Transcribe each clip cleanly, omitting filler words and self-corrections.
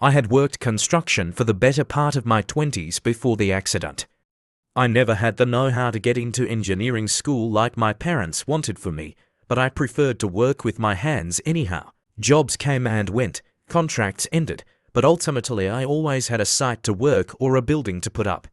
I had worked construction for the better part of my 20s before the accident. I never had the know-how to get into engineering school like my parents wanted for me, but I preferred to work with my hands anyhow. Jobs came and went, contracts ended, but ultimately I always had a site to work or a building to put up.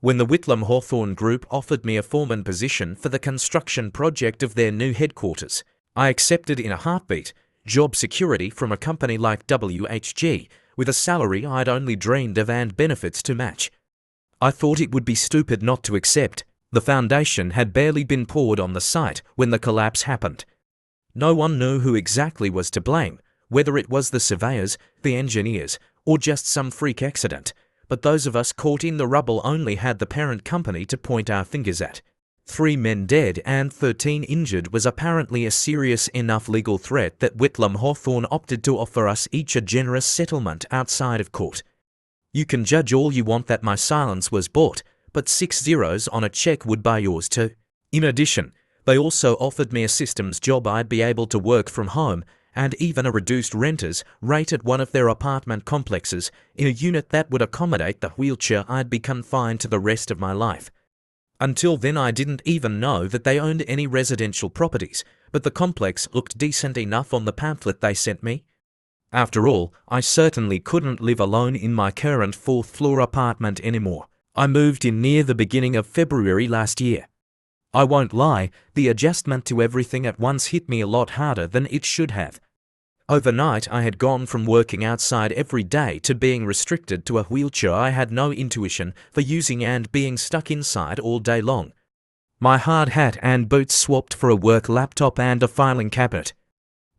When the Whitlam Hawthorne Group offered me a foreman position for the construction project of their new headquarters, I accepted in a heartbeat. Job security from a company like WHG, with a salary I'd only dreamed of and benefits to match. I thought it would be stupid not to accept. The foundation had barely been poured on the site when the collapse happened. No one knew who exactly was to blame, whether it was the surveyors, the engineers, or just some freak accident, but those of us caught in the rubble only had the parent company to point our fingers at. 3 men dead and 13 injured was apparently a serious enough legal threat that Whitlam Hawthorne opted to offer us each a generous settlement outside of court. You can judge all you want that my silence was bought, but 6 zeros on a check would buy yours too. In addition, they also offered me a systems job I'd be able to work from home, and even a reduced renter's rate at one of their apartment complexes in a unit that would accommodate the wheelchair I'd be confined to the rest of my life. Until then I didn't even know that they owned any residential properties, but the complex looked decent enough on the pamphlet they sent me. After all, I certainly couldn't live alone in my current 4th-floor apartment anymore. I moved in near the beginning of February last year. I won't lie, the adjustment to everything at once hit me a lot harder than it should have. Overnight, I had gone from working outside every day to being restricted to a wheelchair I had no intuition for using and being stuck inside all day long. My hard hat and boots swapped for a work laptop and a filing cabinet.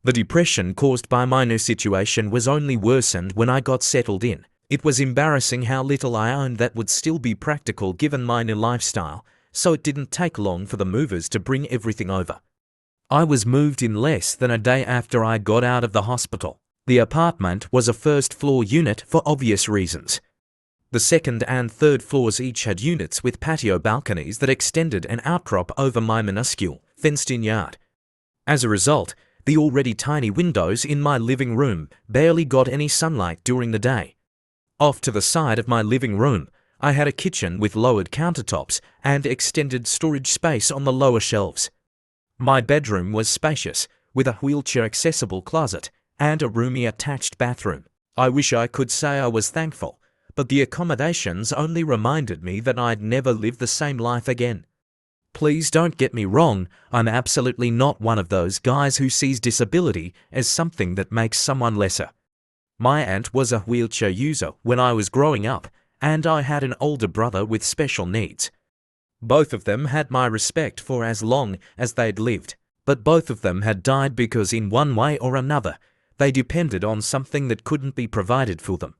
The depression caused by my new situation was only worsened when I got settled in. It was embarrassing how little I owned that would still be practical given my new lifestyle, so it didn't take long for the movers to bring everything over. I was moved in less than a day after I got out of the hospital. The apartment was a 1st-floor unit for obvious reasons. The 2nd and 3rd floors each had units with patio balconies that extended an outcrop over my minuscule, fenced-in yard. As a result, the already tiny windows in my living room barely got any sunlight during the day. Off to the side of my living room, I had a kitchen with lowered countertops and extended storage space on the lower shelves. My bedroom was spacious, with a wheelchair-accessible closet and a roomy attached bathroom. I wish I could say I was thankful, but the accommodations only reminded me that I'd never live the same life again. Please don't get me wrong, I'm absolutely not one of those guys who sees disability as something that makes someone lesser. My aunt was a wheelchair user when I was growing up, and I had an older brother with special needs. Both of them had my respect for as long as they'd lived, but both of them had died because in one way or another, they depended on something that couldn't be provided for them.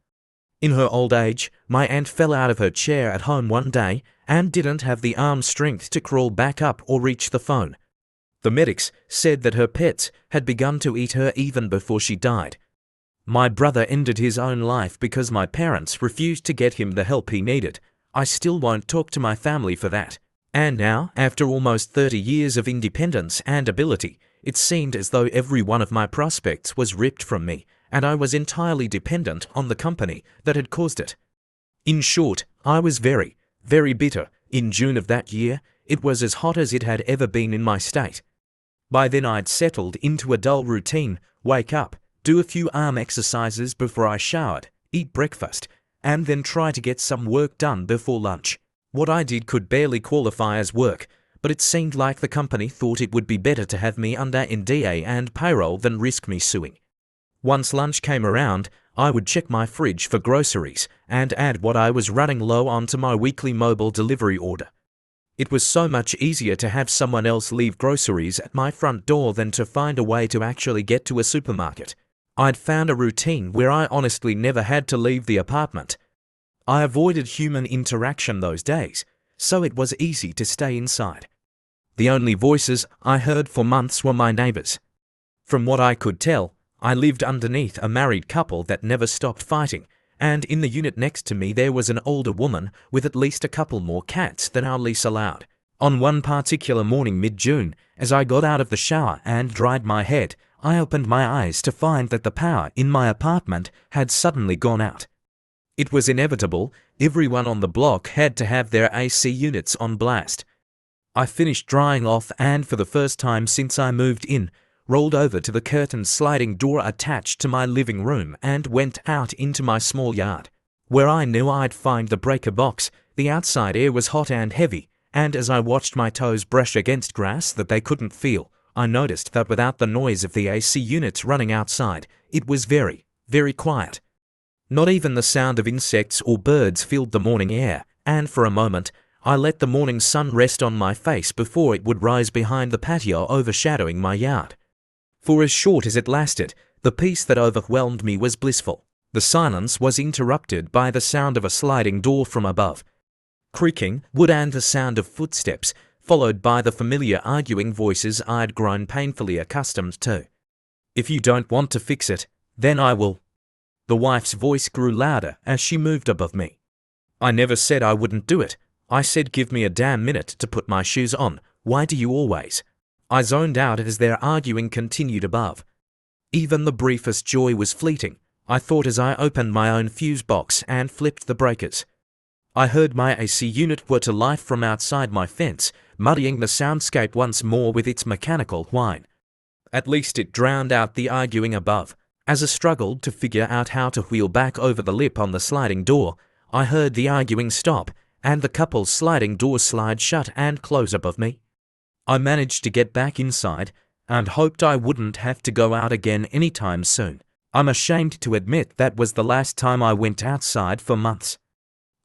In her old age, my aunt fell out of her chair at home one day and didn't have the arm strength to crawl back up or reach the phone. The medics said that her pets had begun to eat her even before she died. My brother ended his own life because my parents refused to get him the help he needed. I still won't talk to my family for that. And now, after almost 30 years of independence and ability, it seemed as though every one of my prospects was ripped from me, and I was entirely dependent on the company that had caused it. In short, I was very, very bitter. In June of that year, it was as hot as it had ever been in my state. By then I'd settled into a dull routine, wake up, do a few arm exercises before I showered, eat breakfast, and then try to get some work done before lunch. What I did could barely qualify as work, but it seemed like the company thought it would be better to have me under NDA and payroll than risk me suing. Once lunch came around, I would check my fridge for groceries and add what I was running low on to my weekly mobile delivery order. It was so much easier to have someone else leave groceries at my front door than to find a way to actually get to a supermarket. I'd found a routine where I honestly never had to leave the apartment. I avoided human interaction those days, so it was easy to stay inside. The only voices I heard for months were my neighbors. From what I could tell, I lived underneath a married couple that never stopped fighting, and in the unit next to me there was an older woman with at least a couple more cats than our lease allowed. On one particular morning mid-June, as I got out of the shower and dried my head, I opened my eyes to find that the power in my apartment had suddenly gone out. It was inevitable. Everyone on the block had to have their AC units on blast. I finished drying off and, for the first time since I moved in, rolled over to the curtained sliding door attached to my living room and went out into my small yard, where I knew I'd find the breaker box. The outside air was hot and heavy, and as I watched my toes brush against grass that they couldn't feel, I noticed that without the noise of the AC units running outside, it was very, very quiet. Not even the sound of insects or birds filled the morning air, and for a moment, I let the morning sun rest on my face before it would rise behind the patio overshadowing my yard. For as short as it lasted, the peace that overwhelmed me was blissful. The silence was interrupted by the sound of a sliding door from above, creaking wood, and the sound of footsteps, followed by the familiar arguing voices I'd grown painfully accustomed to. "If you don't want to fix it, then I will." The wife's voice grew louder as she moved above me. "I never said I wouldn't do it. I said give me a damn minute to put my shoes on. Why do you always?" I zoned out as their arguing continued above. Even the briefest joy was fleeting, I thought, as I opened my own fuse box and flipped the breakers. I heard my AC unit whir to life from outside my fence, muddying the soundscape once more with its mechanical whine. At least it drowned out the arguing above. As I struggled to figure out how to wheel back over the lip on the sliding door, I heard the arguing stop and the couple's sliding door slide shut and close above me. I managed to get back inside and hoped I wouldn't have to go out again anytime soon. I'm ashamed to admit that was the last time I went outside for months.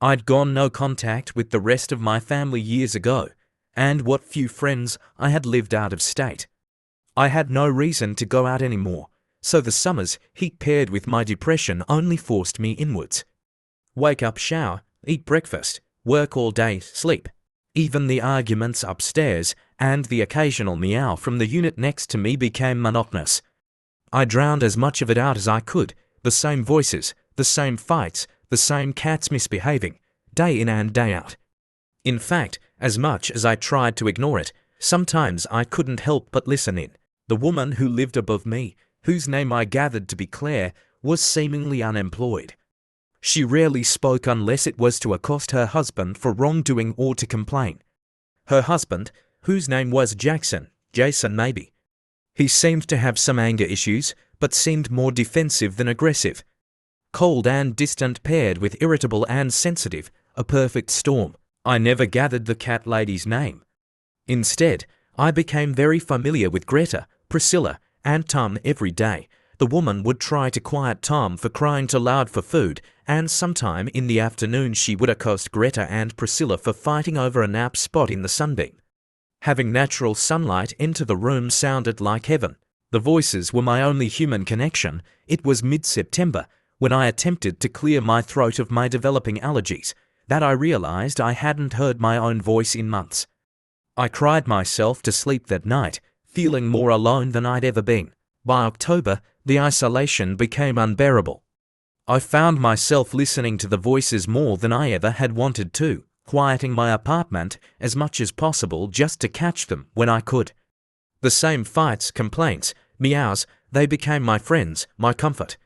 I'd gone no contact with the rest of my family years ago, and what few friends I had lived out of state. I had no reason to go out anymore, so the summer's heat paired with my depression only forced me inwards. Wake up, shower, eat breakfast, work all day, sleep. Even the arguments upstairs and the occasional meow from the unit next to me became monotonous. I drowned as much of it out as I could, the same voices, the same fights, the same cats misbehaving, day in and day out. In fact, as much as I tried to ignore it, sometimes I couldn't help but listen in. The woman who lived above me, whose name I gathered to be Claire, was seemingly unemployed. She rarely spoke unless it was to accost her husband for wrongdoing or to complain. Her husband, whose name was Jason maybe. He seemed to have some anger issues, but seemed more defensive than aggressive. Cold and distant paired with irritable and sensitive, a perfect storm. I never gathered the cat lady's name. Instead, I became very familiar with Greta, Priscilla, and Tom every day. The woman would try to quiet Tom for crying too loud for food, and sometime in the afternoon she would accost Greta and Priscilla for fighting over a nap spot in the sunbeam. Having natural sunlight into the room sounded like heaven. The voices were my only human connection. It was mid-September, when I attempted to clear my throat of my developing allergies, that I realized I hadn't heard my own voice in months. I cried myself to sleep that night, feeling more alone than I'd ever been. By October, the isolation became unbearable. I found myself listening to the voices more than I ever had wanted to, quieting my apartment as much as possible just to catch them when I could. The same fights, complaints, meows, they became my friends, my comfort.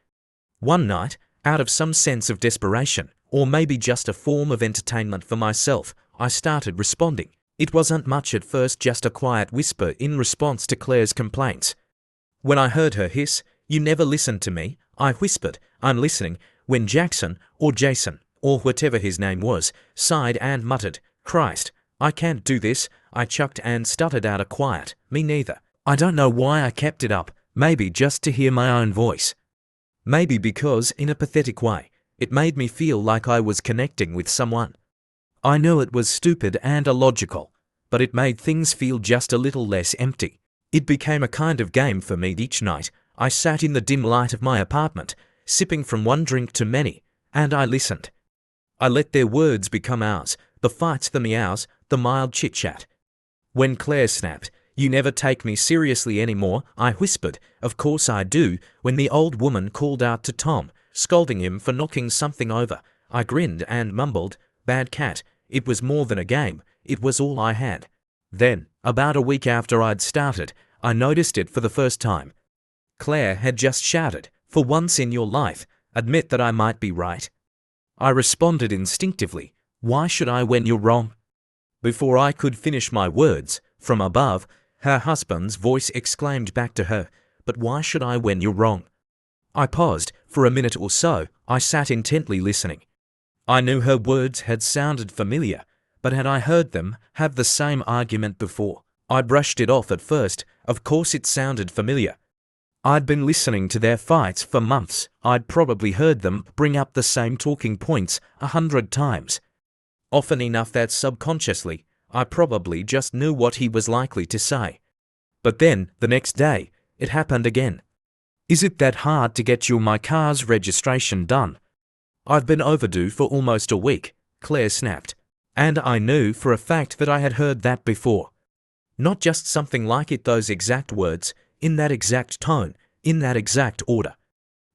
One night, out of some sense of desperation, or maybe just a form of entertainment for myself, I started responding. It wasn't much at first, just a quiet whisper in response to Claire's complaints. When I heard her hiss, "You never listen to me," I whispered, "I'm listening," when Jason, or whatever his name was, sighed and muttered, "Christ, I can't do this," I chucked and stuttered out a quiet, "Me neither." I don't know why I kept it up, maybe just to hear my own voice. Maybe because, in a pathetic way, it made me feel like I was connecting with someone. I knew it was stupid and illogical, but it made things feel just a little less empty. It became a kind of game for me each night. I sat in the dim light of my apartment, sipping from one drink to many, and I listened. I let their words become ours, the fights, the meows, the mild chit-chat. When Claire snapped, "You never take me seriously anymore," I whispered, "Of course I do," when the old woman called out to Tom, scolding him for knocking something over. I grinned and mumbled, "Bad cat." It was more than a game, it was all I had. Then, about a week after I'd started, I noticed it for the first time. Claire had just shouted, "For once in your life, admit that I might be right." I responded instinctively, "Why should I when you're wrong?" Before I could finish my words, from above, her husband's voice exclaimed back to her, "But why should I when you're wrong?" I paused. For a minute or so, I sat intently listening. I knew her words had sounded familiar, but had I heard them have the same argument before? I brushed it off at first. Of course it sounded familiar. I'd been listening to their fights for months. I'd probably heard them bring up the same talking points 100 times. Often enough that subconsciously, I probably just knew what he was likely to say. But then, the next day, it happened again. "Is it that hard to get my car's registration done?" "I've been overdue for almost a week," Claire snapped. And I knew for a fact that I had heard that before. Not just something like it, those exact words, in that exact tone, in that exact order.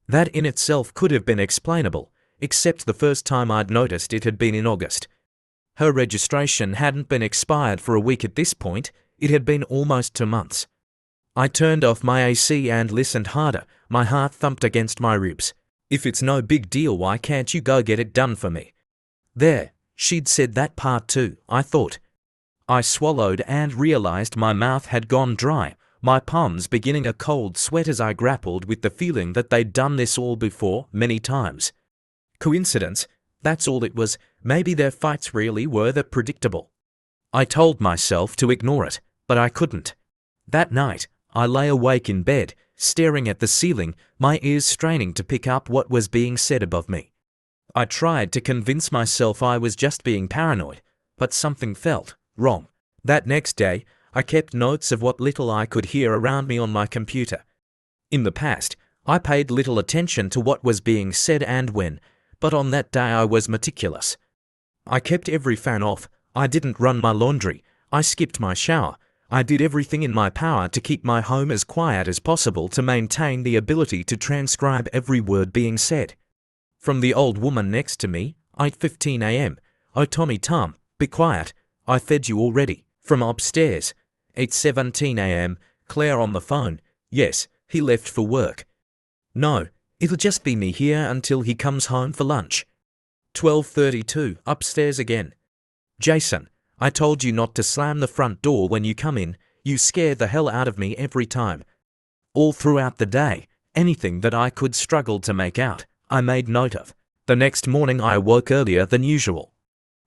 That in itself could have been explainable, except the first time I'd noticed it had been in August. Her registration hadn't been expired for a week at this point, it had been almost 2 months. I turned off my AC and listened harder. My heart thumped against my ribs. "If it's no big deal, why can't you go get it done for me?" There, she'd said that part too, I thought. I swallowed and realized my mouth had gone dry, my palms beginning a cold sweat as I grappled with the feeling that they'd done this all before, many times. Coincidence? That's all it was. Maybe their fights really were that predictable. I told myself to ignore it, but I couldn't. That night, I lay awake in bed, staring at the ceiling, my ears straining to pick up what was being said above me. I tried to convince myself I was just being paranoid, but something felt wrong. That next day, I kept notes of what little I could hear around me on my computer. In the past, I paid little attention to what was being said and when, but on that day I was meticulous. I kept every fan off, I didn't run my laundry, I skipped my shower, I did everything in my power to keep my home as quiet as possible to maintain the ability to transcribe every word being said. From the old woman next to me, 8:15 a.m, "Oh Tommy Tom, be quiet, I fed you already." From upstairs, 8:17 a.m, Claire on the phone, "Yes, he left for work." "No, it'll just be me here until he comes home for lunch." 12:32, upstairs again. "Jason, I told you not to slam the front door when you come in, you scare the hell out of me every time." All throughout the day, anything that I could struggle to make out, I made note of. The next morning I woke earlier than usual.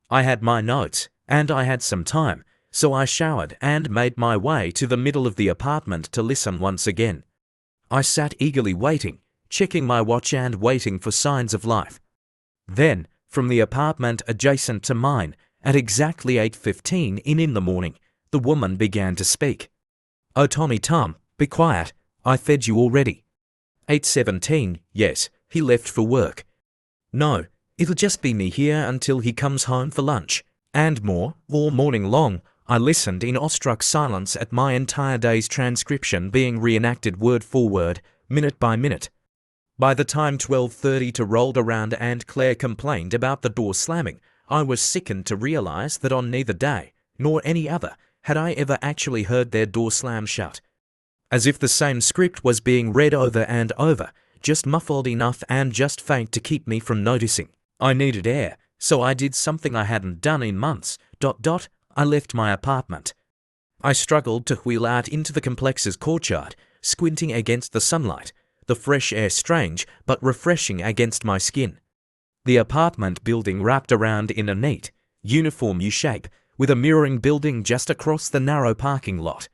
I had my notes, and I had some time, so I showered and made my way to the middle of the apartment to listen once again. I sat eagerly waiting, checking my watch and waiting for signs of life. Then, from the apartment adjacent to mine, at exactly 8:15 in the morning, the woman began to speak. "Oh Tommy Tom, be quiet, I fed you already." 8:17, "Yes, he left for work." "No, it'll just be me here until he comes home for lunch." And more, all morning long, I listened in awestruck silence at my entire day's transcription being reenacted word for word, minute by minute. By the time 12:30 rolled around and Claire complained about the door slamming, I was sickened to realize that on neither day, nor any other, had I ever actually heard their door slam shut. As if the same script was being read over and over, just muffled enough and just faint to keep me from noticing. I needed air, so I did something I hadn't done in months. I left my apartment. I struggled to wheel out into the complex's courtyard, squinting against the sunlight, the fresh air strange but refreshing against my skin. The apartment building wrapped around in a neat, uniform U-shape, with a mirroring building just across the narrow parking lot.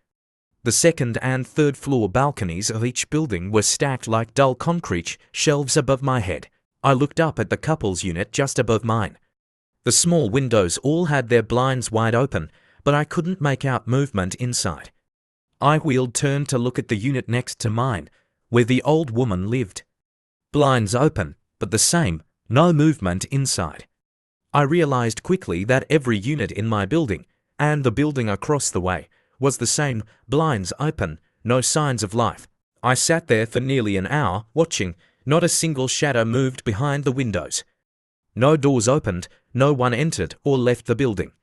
The second and third floor balconies of each building were stacked like dull concrete shelves above my head. I looked up at the couple's unit just above mine. The small windows all had their blinds wide open, but I couldn't make out movement inside. I wheeled turned to look at the unit next to mine, where the old woman lived. Blinds open, but the same, no movement inside. I realized quickly that every unit in my building, and the building across the way, was the same, blinds open, no signs of life. I sat there for nearly an hour, watching. Not a single shadow moved behind the windows. No doors opened, no one entered or left the building.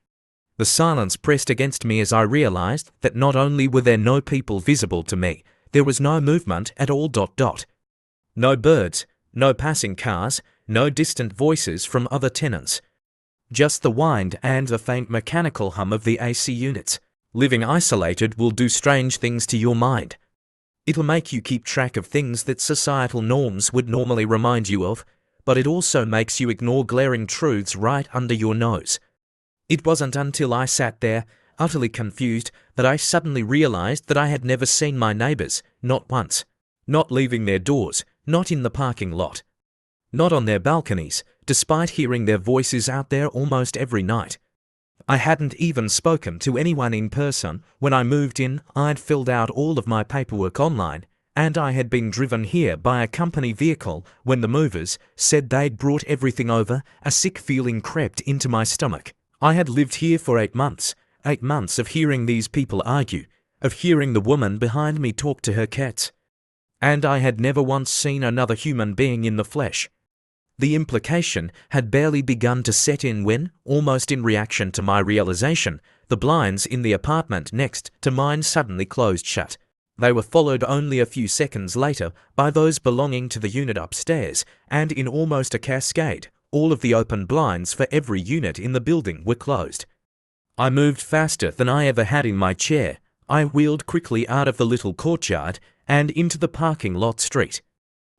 The silence pressed against me as I realized that not only were there no people visible to me, There was no movement at all. No birds, no passing cars, no distant voices from other tenants. Just the wind and the faint mechanical hum of the AC units. Living isolated will do strange things to your mind. It'll make you keep track of things that societal norms would normally remind you of, but it also makes you ignore glaring truths right under your nose. It wasn't until I sat there, utterly confused, that I suddenly realized that I had never seen my neighbors, not once. Not leaving their doors, not in the parking lot. Not on their balconies, despite hearing their voices out there almost every night. I hadn't even spoken to anyone in person. When I moved in, I'd filled out all of my paperwork online, and I had been driven here by a company vehicle. When the movers said they'd brought everything over, a sick feeling crept into my stomach. I had lived here for 8 months. 8 months of hearing these people argue, of hearing the woman behind me talk to her cats. And I had never once seen another human being in the flesh. The implication had barely begun to set in when, almost in reaction to my realization, the blinds in the apartment next to mine suddenly closed shut. They were followed only a few seconds later by those belonging to the unit upstairs, and in almost a cascade, all of the open blinds for every unit in the building were closed. I moved faster than I ever had in my chair. I wheeled quickly out of the little courtyard and into the parking lot street.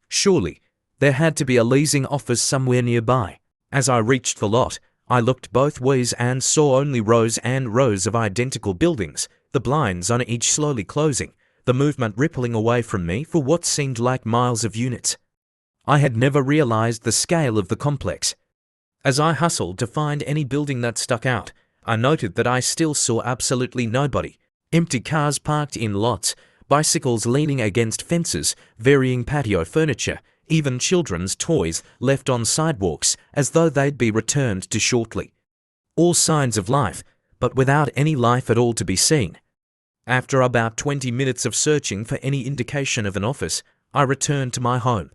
Surely, there had to be a leasing office somewhere nearby. As I reached the lot, I looked both ways and saw only rows and rows of identical buildings, the blinds on each slowly closing, the movement rippling away from me for what seemed like miles of units. I had never realized the scale of the complex. As I hustled to find any building that stuck out, I noted that I still saw absolutely nobody. Empty cars parked in lots, bicycles leaning against fences, varying patio furniture, even children's toys left on sidewalks as though they'd be returned to shortly. All signs of life, but without any life at all to be seen. After about 20 minutes of searching for any indication of an office, I returned to my home.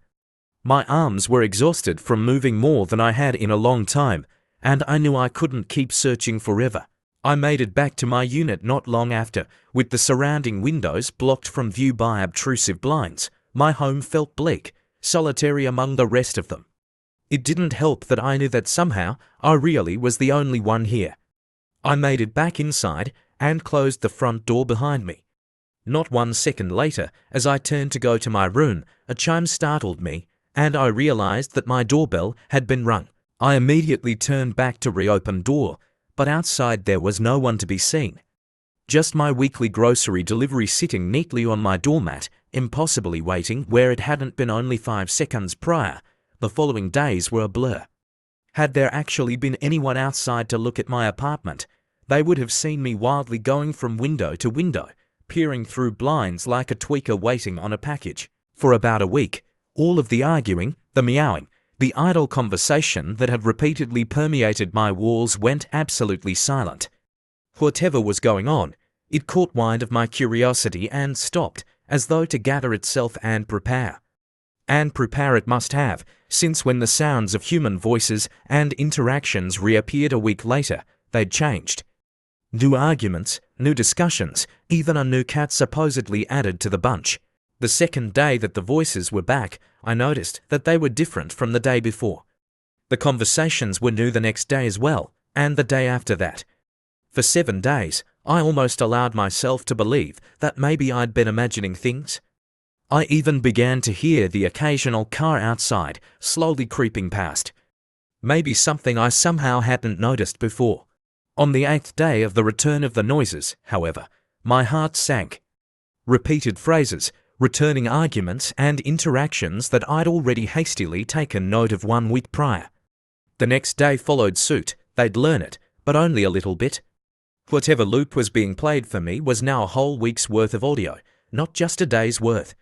My arms were exhausted from moving more than I had in a long time, and I knew I couldn't keep searching forever. I made it back to my unit not long after, with the surrounding windows blocked from view by obtrusive blinds. My home felt bleak, solitary among the rest of them. It didn't help that I knew that somehow I really was the only one here. I made it back inside and closed the front door behind me. Not 1 second later, as I turned to go to my room, a chime startled me, and I realized that my doorbell had been rung. I immediately turned back to reopen door, but outside there was no one to be seen. Just my weekly grocery delivery sitting neatly on my doormat, impossibly waiting where it hadn't been only 5 seconds prior. The following days were a blur. Had there actually been anyone outside to look at my apartment, they would have seen me wildly going from window to window, peering through blinds like a tweaker waiting on a package. For about a week, all of the arguing, the meowing, the idle conversation that had repeatedly permeated my walls went absolutely silent. Whatever was going on, it caught wind of my curiosity and stopped, as though to gather itself and prepare. And prepare it must have, since when the sounds of human voices and interactions reappeared a week later, they'd changed. New arguments, new discussions, even a new cat supposedly added to the bunch. The second day that the voices were back, I noticed that they were different from the day before. The conversations were new the next day as well, and the day after that. For 7 days, I almost allowed myself to believe that maybe I'd been imagining things. I even began to hear the occasional car outside, slowly creeping past. Maybe something I somehow hadn't noticed before. On the 8th day of the return of the noises, however, my heart sank. Repeated phrases, returning arguments and interactions that I'd already hastily taken note of 1 week prior. The next day followed suit. They'd learn it, but only a little bit. Whatever loop was being played for me was now a whole week's worth of audio, not just a day's worth.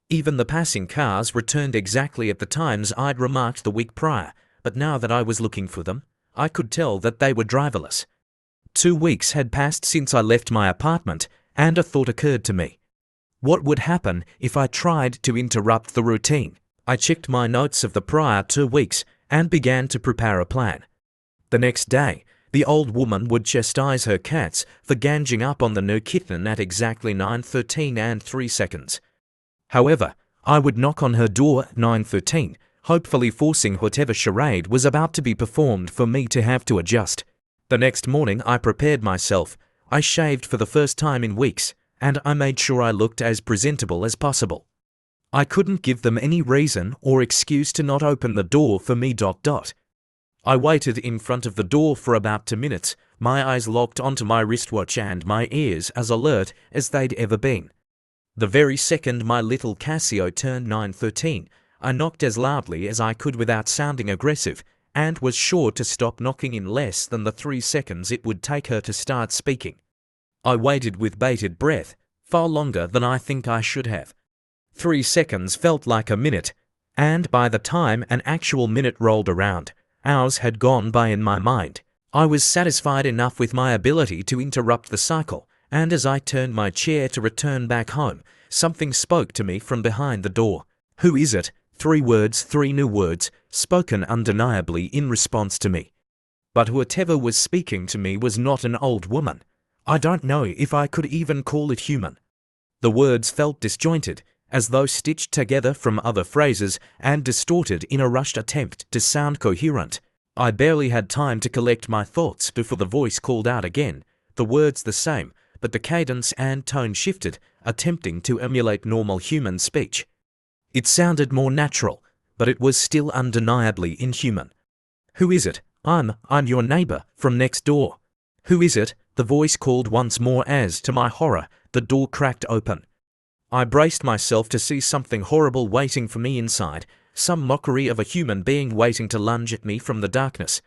Even the passing cars returned exactly at the times I'd remarked the week prior, but now that I was looking for them, I could tell that they were driverless. 2 weeks had passed since I left my apartment, and a thought occurred to me. What would happen if I tried to interrupt the routine? I checked my notes of the prior 2 weeks and began to prepare a plan. The next day, the old woman would chastise her cats for ganging up on the new kitten at exactly 9:13 and 3 seconds. However, I would knock on her door at 9:13, hopefully forcing whatever charade was about to be performed for me to have to adjust. The next morning I prepared myself. I shaved for the first time in weeks, and I made sure I looked as presentable as possible. I couldn't give them any reason or excuse to not open the door for me. I waited in front of the door for about 2 minutes, my eyes locked onto my wristwatch and my ears as alert as they'd ever been. The very second my little Casio turned 9:13, I knocked as loudly as I could without sounding aggressive, and was sure to stop knocking in less than the 3 seconds it would take her to start speaking. I waited with bated breath, far longer than I think I should have. 3 seconds felt like a minute, and by the time an actual minute rolled around, hours had gone by in my mind. I was satisfied enough with my ability to interrupt the cycle, and as I turned my chair to return back home, something spoke to me from behind the door. "Who is it?" 3 words, 3 new words, spoken undeniably in response to me. But whatever was speaking to me was not an old woman. I don't know if I could even call it human. The words felt disjointed, as though stitched together from other phrases and distorted in a rushed attempt to sound coherent. I barely had time to collect my thoughts before the voice called out again, the words the same, but the cadence and tone shifted, attempting to emulate normal human speech. It sounded more natural, but it was still undeniably inhuman. "Who is it? I'm your neighbor from next door." "Who is it?" the voice called once more as, to my horror, the door cracked open. I braced myself to see something horrible waiting for me inside, some mockery of a human being waiting to lunge at me from the darkness.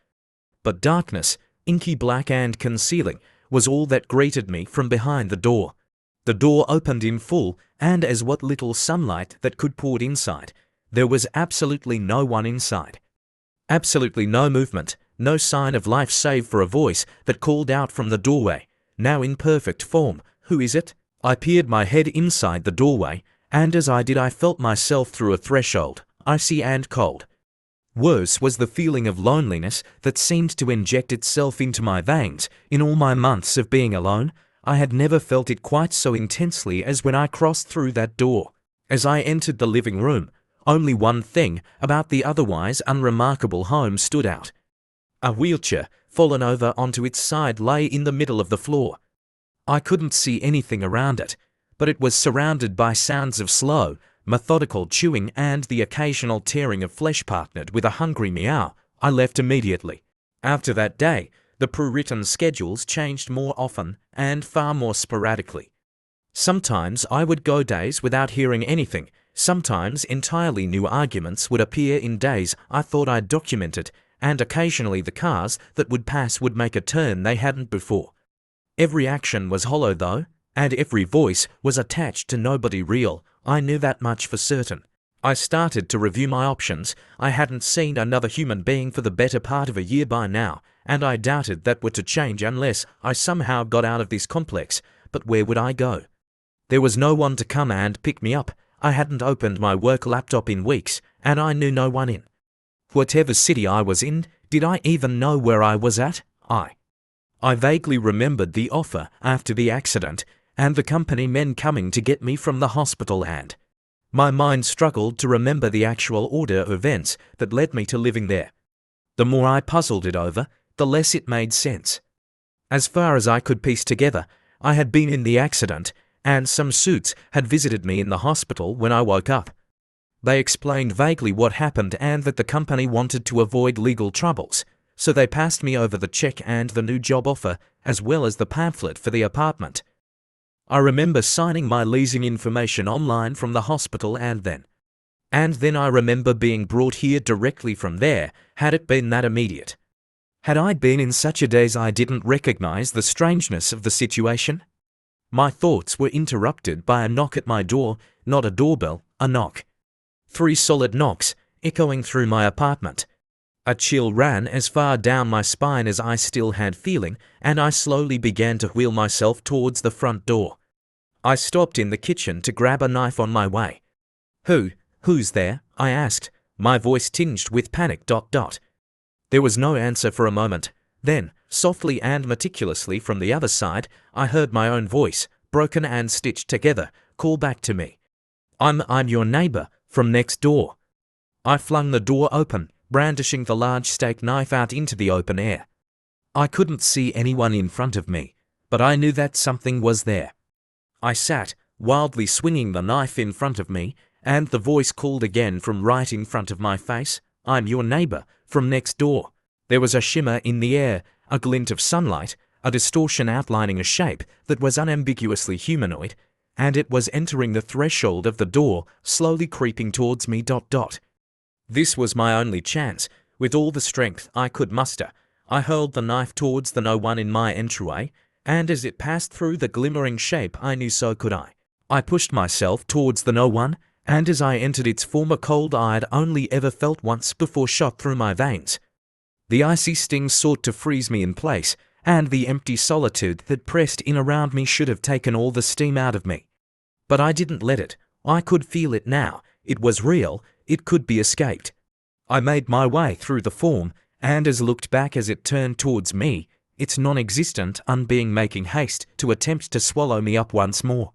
But darkness, inky black and concealing, was all that greeted me from behind the door. The door opened in full, and as what little sunlight that could poured inside, there was absolutely no one inside. Absolutely no movement, no sign of life save for a voice that called out from the doorway, now in perfect form, "Who is it?" I peered my head inside the doorway, and as I did I felt myself through a threshold, icy and cold. Worse was the feeling of loneliness that seemed to inject itself into my veins. In all my months of being alone, I had never felt it quite so intensely as when I crossed through that door. As I entered the living room, only one thing about the otherwise unremarkable home stood out. A wheelchair, fallen over onto its side, lay in the middle of the floor. I couldn't see anything around it, but it was surrounded by sounds of slow, methodical chewing and the occasional tearing of flesh partnered with a hungry meow. I left immediately. After that day, the pre-written schedules changed more often and far more sporadically. Sometimes I would go days without hearing anything. Sometimes entirely new arguments would appear in days I thought I'd documented, and occasionally the cars that would pass would make a turn they hadn't before. Every action was hollow though, and every voice was attached to nobody real. I knew that much for certain. I started to review my options. I hadn't seen another human being for the better part of a year by now, and I doubted that were to change unless I somehow got out of this complex. But where would I go? There was no one to come and pick me up. I hadn't opened my work laptop in weeks, and I knew no one in whatever city I was in. Did I even know where I was at? I vaguely remembered the offer after the accident and the company men coming to get me from the hospital, and my mind struggled to remember the actual order of events that led me to living there. The more I puzzled it over, the less it made sense. As far as I could piece together, I had been in the accident, and some suits had visited me in the hospital when I woke up. They explained vaguely what happened and that the company wanted to avoid legal troubles, so they passed me over the check and the new job offer, as well as the pamphlet for the apartment. I remember signing my leasing information online from the hospital, and then I remember being brought here directly from there. Had it been that immediate? Had I been in such a daze I didn't recognize the strangeness of the situation? My thoughts were interrupted by a knock at my door, not a doorbell, a knock. 3 solid knocks, echoing through my apartment. A chill ran as far down my spine as I still had feeling, and I slowly began to wheel myself towards the front door. I stopped in the kitchen to grab a knife on my way. Who's there?" I asked, my voice tinged with panic. There was no answer for a moment. Then, softly and meticulously from the other side, I heard my own voice, broken and stitched together, call back to me. I'm your neighbor from next door." I flung the door open, brandishing the large steak knife out into the open air. I couldn't see anyone in front of me, but I knew that something was there. I sat, wildly swinging the knife in front of me, and the voice called again from right in front of my face, "I'm your neighbor from next door." There was a shimmer in the air, a glint of sunlight, a distortion outlining a shape that was unambiguously humanoid, and it was entering the threshold of the door, slowly creeping towards me. This was my only chance. With all the strength I could muster, I hurled the knife towards the no one in my entryway, and as it passed through the glimmering shape, I knew so could I. I pushed myself towards the no one, and as I entered its former cold I'd only ever felt once before shot through my veins. The icy sting sought to freeze me in place, and the empty solitude that pressed in around me should have taken all the steam out of me. But I didn't let it. I could feel it now. It was real. It could be escaped. I made my way through the form, and as looked back as it turned towards me, its non-existent unbeing making haste to attempt to swallow me up once more.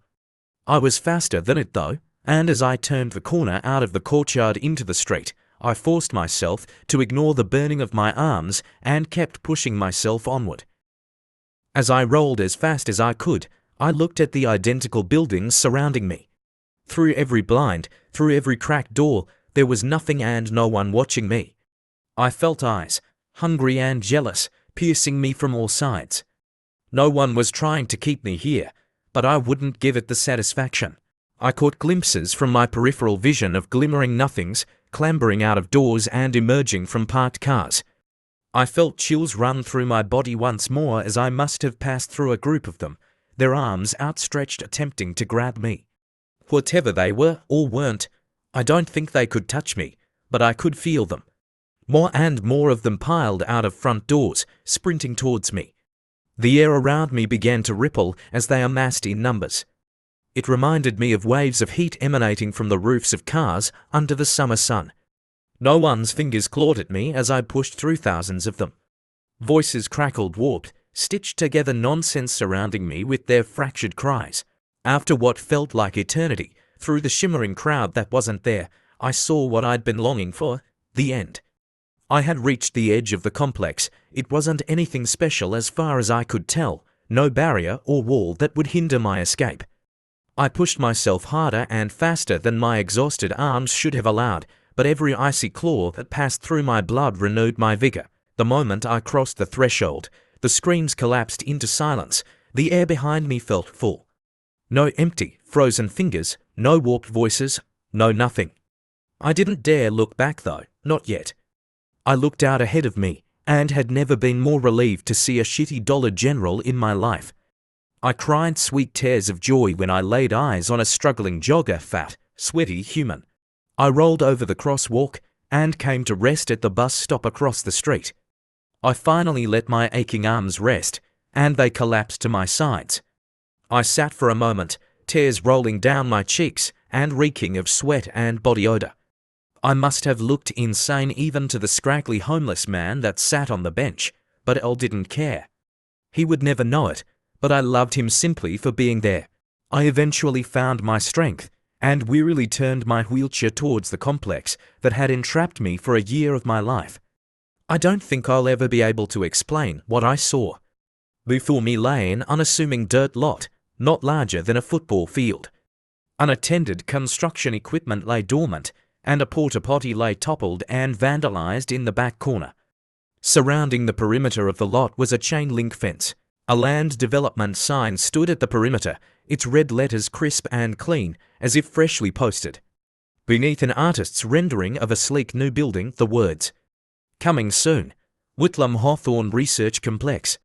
I was faster than it though, and as I turned the corner out of the courtyard into the street, I forced myself to ignore the burning of my arms and kept pushing myself onward. As I rolled as fast as I could, I looked at the identical buildings surrounding me. Through every blind, through every cracked door, there was nothing and no one watching me. I felt eyes, hungry and jealous, piercing me from all sides. No one was trying to keep me here, but I wouldn't give it the satisfaction. I caught glimpses from my peripheral vision of glimmering nothings, clambering out of doors and emerging from parked cars. I felt chills run through my body once more as I must have passed through a group of them, their arms outstretched attempting to grab me. Whatever they were or weren't, I don't think they could touch me, but I could feel them. More and more of them piled out of front doors, sprinting towards me. The air around me began to ripple as they amassed in numbers. It reminded me of waves of heat emanating from the roofs of cars under the summer sun. No one's fingers clawed at me as I pushed through thousands of them. Voices crackled warped, stitched together nonsense surrounding me with their fractured cries. After what felt like eternity, through the shimmering crowd that wasn't there, I saw what I'd been longing for, the end. I had reached the edge of the complex. It wasn't anything special as far as I could tell, no barrier or wall that would hinder my escape. I pushed myself harder and faster than my exhausted arms should have allowed, but every icy claw that passed through my blood renewed my vigor. The moment I crossed the threshold, the screams collapsed into silence. The air behind me felt full. No empty, frozen fingers, no warped voices, no nothing. I didn't dare look back though, not yet. I looked out ahead of me, and had never been more relieved to see a shitty Dollar General in my life. I cried sweet tears of joy when I laid eyes on a struggling jogger, fat, sweaty human. I rolled over the crosswalk, and came to rest at the bus stop across the street. I finally let my aching arms rest, and they collapsed to my sides. I sat for a moment, tears rolling down my cheeks, and reeking of sweat and body odor. I must have looked insane even to the scraggly homeless man that sat on the bench, but El didn't care. He would never know it, but I loved him simply for being there. I eventually found my strength, and wearily turned my wheelchair towards the complex that had entrapped me for a year of my life. I don't think I'll ever be able to explain what I saw. Before me lay an unassuming dirt lot, not larger than a football field. Unattended construction equipment lay dormant, and a porta-potty lay toppled and vandalized in the back corner. Surrounding the perimeter of the lot was a chain-link fence. A land development sign stood at the perimeter, its red letters crisp and clean, as if freshly posted. Beneath an artist's rendering of a sleek new building, the words, "Coming soon, Whitlam Hawthorne Research Complex."